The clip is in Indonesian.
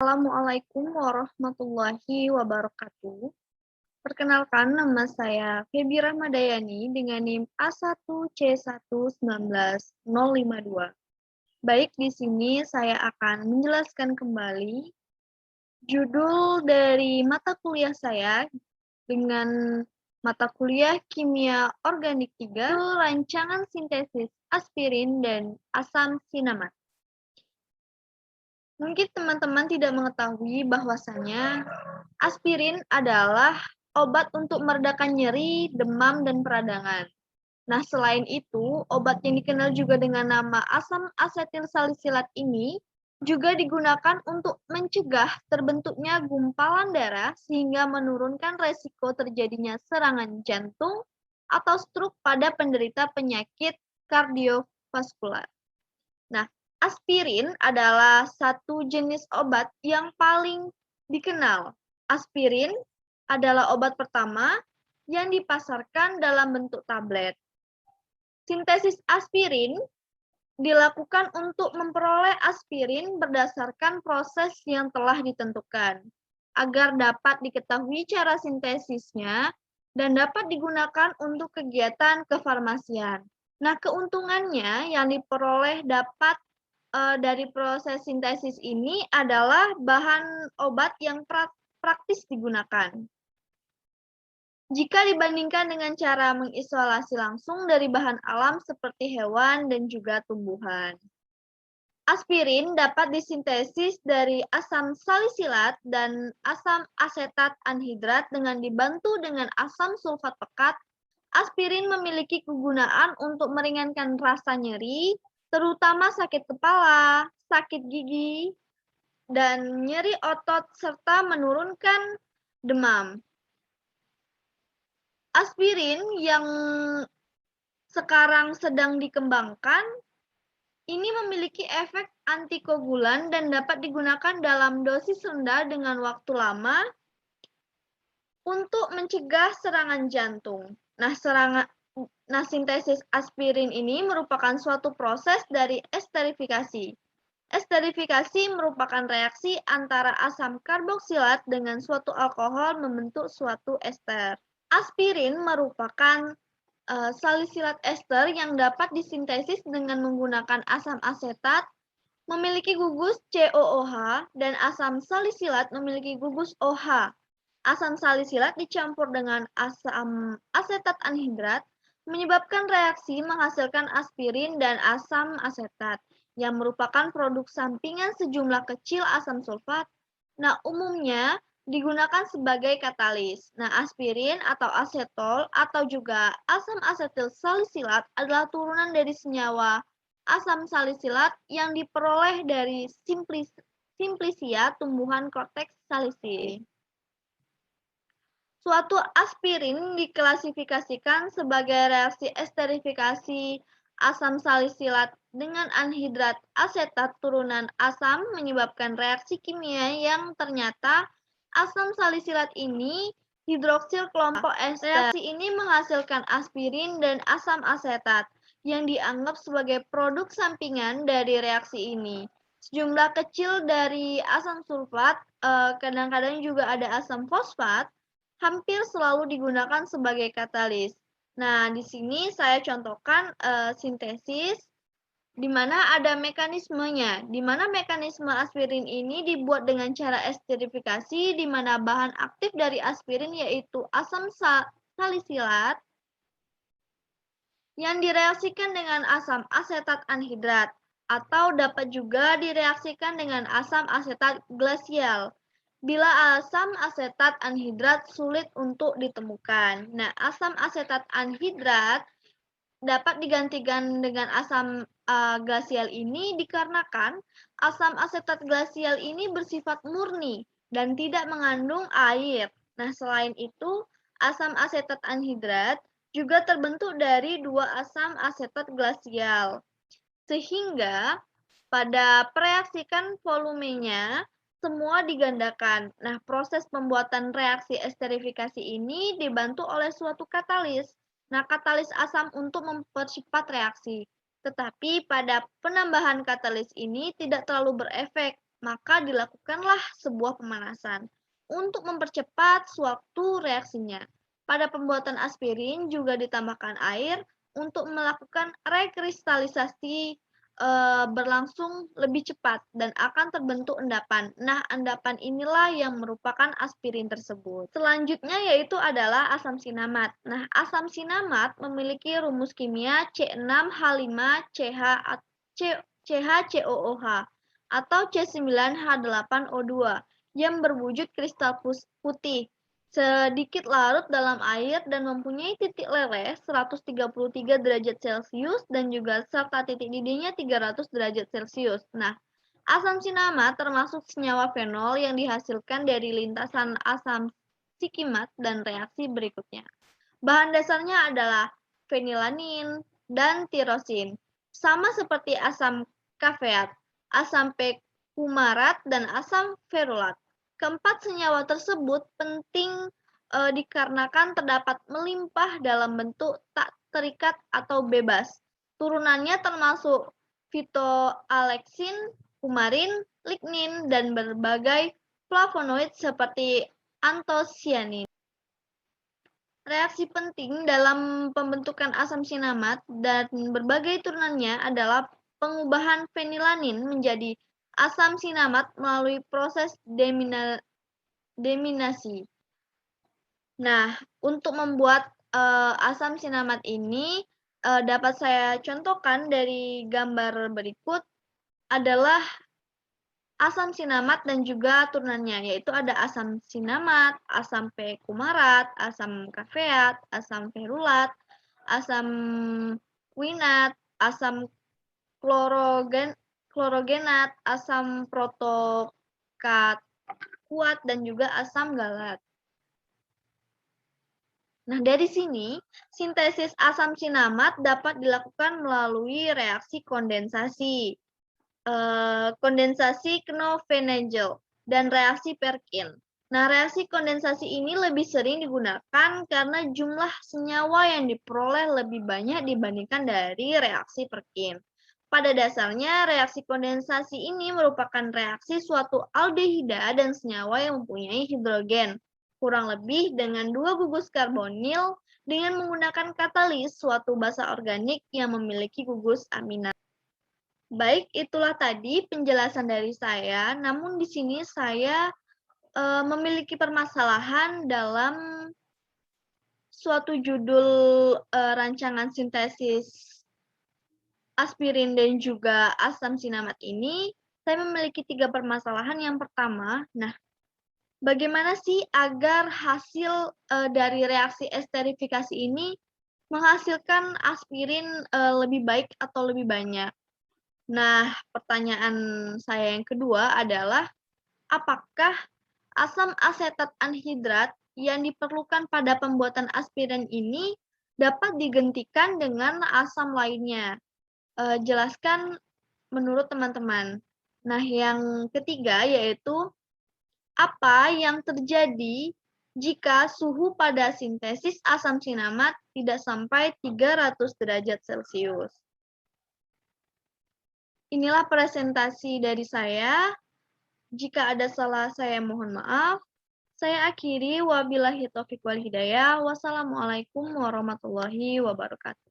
Assalamualaikum warahmatullahi wabarakatuh. Perkenalkan, nama saya Febi Rahmadayani dengan NIM A1C1191052. Baik, di sini saya akan menjelaskan kembali judul dari mata kuliah saya dengan mata kuliah Kimia Organik 3, rancangan sintesis aspirin dan asam sinamat. Mungkin teman-teman tidak mengetahui bahwasanya aspirin adalah obat untuk meredakan nyeri, demam, dan peradangan. Nah, selain itu, obat yang dikenal juga dengan nama asam asetil salisilat ini juga digunakan untuk mencegah terbentuknya gumpalan darah sehingga menurunkan resiko terjadinya serangan jantung atau stroke pada penderita penyakit kardiovaskular. Nah, aspirin adalah satu jenis obat yang paling dikenal. Aspirin adalah obat pertama yang dipasarkan dalam bentuk tablet. Sintesis aspirin dilakukan untuk memperoleh aspirin berdasarkan proses yang telah ditentukan, agar dapat diketahui cara sintesisnya dan dapat digunakan untuk kegiatan kefarmasian. Nah, keuntungannya yang diperoleh dapat dari proses sintesis ini adalah bahan obat yang praktis digunakan. Jika dibandingkan dengan cara mengisolasi langsung dari bahan alam seperti hewan dan juga tumbuhan. Aspirin dapat disintesis dari asam salisilat dan asam asetat anhidrat dengan dibantu dengan asam sulfat pekat. Aspirin memiliki kegunaan untuk meringankan rasa nyeri, terutama sakit kepala, sakit gigi, dan nyeri otot serta menurunkan demam. Aspirin yang sekarang sedang dikembangkan ini memiliki efek antikoagulan dan dapat digunakan dalam dosis rendah dengan waktu lama untuk mencegah serangan jantung. Nah, sintesis aspirin ini merupakan suatu proses dari esterifikasi. Esterifikasi merupakan reaksi antara asam karboksilat dengan suatu alkohol membentuk suatu ester. Aspirin merupakan salisilat ester yang dapat disintesis dengan menggunakan asam asetat, memiliki gugus COOH, dan asam salisilat memiliki gugus OH. Asam salisilat dicampur dengan asam asetat anhidrat menyebabkan reaksi menghasilkan aspirin dan asam asetat yang merupakan produk sampingan sejumlah kecil asam sulfat. Nah, umumnya digunakan sebagai katalis. Nah, aspirin atau asetol atau juga asam asetil salisilat adalah turunan dari senyawa asam salisilat yang diperoleh dari Simplicia tumbuhan Cortex salicylae. Suatu aspirin diklasifikasikan sebagai reaksi esterifikasi asam salisilat dengan anhidrat asetat turunan asam menyebabkan reaksi kimia yang ternyata asam salisilat ini hidroksil kelompok ester. Reaksi ini menghasilkan aspirin dan asam asetat yang dianggap sebagai produk sampingan dari reaksi ini. Sejumlah kecil dari asam sulfat, kadang-kadang juga ada asam fosfat, hampir selalu digunakan sebagai katalis. Nah, di sini saya contohkan sintesis di mana ada mekanismenya, di mana mekanisme aspirin ini dibuat dengan cara esterifikasi, di mana bahan aktif dari aspirin yaitu asam salisilat yang direaksikan dengan asam asetat anhidrat, atau dapat juga direaksikan dengan asam asetat glasial bila asam asetat anhidrat sulit untuk ditemukan. Nah, asam asetat anhidrat dapat digantikan dengan asam glasial ini dikarenakan asam asetat glasial ini bersifat murni dan tidak mengandung air. Nah, selain itu, asam asetat anhidrat juga terbentuk dari dua asam asetat glasial. Sehingga pada pereaksikan volumenya semua digandakan. Nah, proses pembuatan reaksi esterifikasi ini dibantu oleh suatu katalis. Nah, katalis asam untuk mempercepat reaksi. Tetapi pada penambahan katalis ini tidak terlalu berefek maka dilakukanlah sebuah pemanasan untuk mempercepat suatu reaksinya. Pada pembuatan aspirin juga ditambahkan air untuk melakukan rekristalisasi berlangsung lebih cepat dan akan terbentuk endapan. Nah, endapan inilah yang merupakan aspirin tersebut. Selanjutnya yaitu adalah asam sinamat. Nah, asam sinamat memiliki rumus kimia C6H5CH CHCOOH atau C9H8O2 yang berwujud kristal putih, sedikit larut dalam air dan mempunyai titik leleh 133 derajat Celcius dan juga serta titik didihnya 300 derajat Celcius. Nah, asam sinamat termasuk senyawa fenol yang dihasilkan dari lintasan asam sikimat dan reaksi berikutnya. Bahan dasarnya adalah fenilanin dan tirosin, sama seperti asam kafeat, asam perkumarat, dan asam ferulat. Keempat senyawa tersebut penting dikarenakan terdapat melimpah dalam bentuk tak terikat atau bebas. Turunannya termasuk fitoaleksin, kumarin, lignin, dan berbagai flavonoid seperti antosianin. Reaksi penting dalam pembentukan asam sinamat dan berbagai turunannya adalah pengubahan fenilanin menjadi asam sinamat melalui proses deminasi. Nah, untuk membuat asam sinamat ini dapat saya contohkan dari gambar berikut adalah asam sinamat dan juga turunannya, yaitu ada asam sinamat, asam perkumarat, asam kafeat, asam ferulat, asam quinat, asam klorogenat, asam protokat kuat, dan juga asam galat. Nah, dari sini, sintesis asam sinamat dapat dilakukan melalui reaksi kondensasi. Kondensasi Knoevenagel dan reaksi Perkin. Nah, reaksi kondensasi ini lebih sering digunakan karena jumlah senyawa yang diperoleh lebih banyak dibandingkan dari reaksi Perkin. Pada dasarnya, reaksi kondensasi ini merupakan reaksi suatu aldehida dan senyawa yang mempunyai hidrogen, kurang lebih dengan 2 gugus karbonil dengan menggunakan katalis suatu basa organik yang memiliki gugus amina. Baik, itulah tadi penjelasan dari saya. Namun di sini saya memiliki permasalahan dalam suatu judul rancangan sintesis aspirin dan juga asam sinamat ini. Saya memiliki 3 permasalahan. Yang pertama, bagaimana sih agar hasil dari reaksi esterifikasi ini menghasilkan aspirin lebih baik atau lebih banyak? Nah, pertanyaan saya yang kedua adalah, apakah asam asetat anhidrat yang diperlukan pada pembuatan aspirin ini dapat digantikan dengan asam lainnya? Jelaskan menurut teman-teman. Nah, yang ketiga yaitu, apa yang terjadi jika suhu pada sintesis asam sinamat tidak sampai 300 derajat Celcius? Inilah presentasi dari saya. Jika ada salah, saya mohon maaf. Saya akhiri, wabillahi taufiq wal hidayah. Wassalamualaikum warahmatullahi wabarakatuh.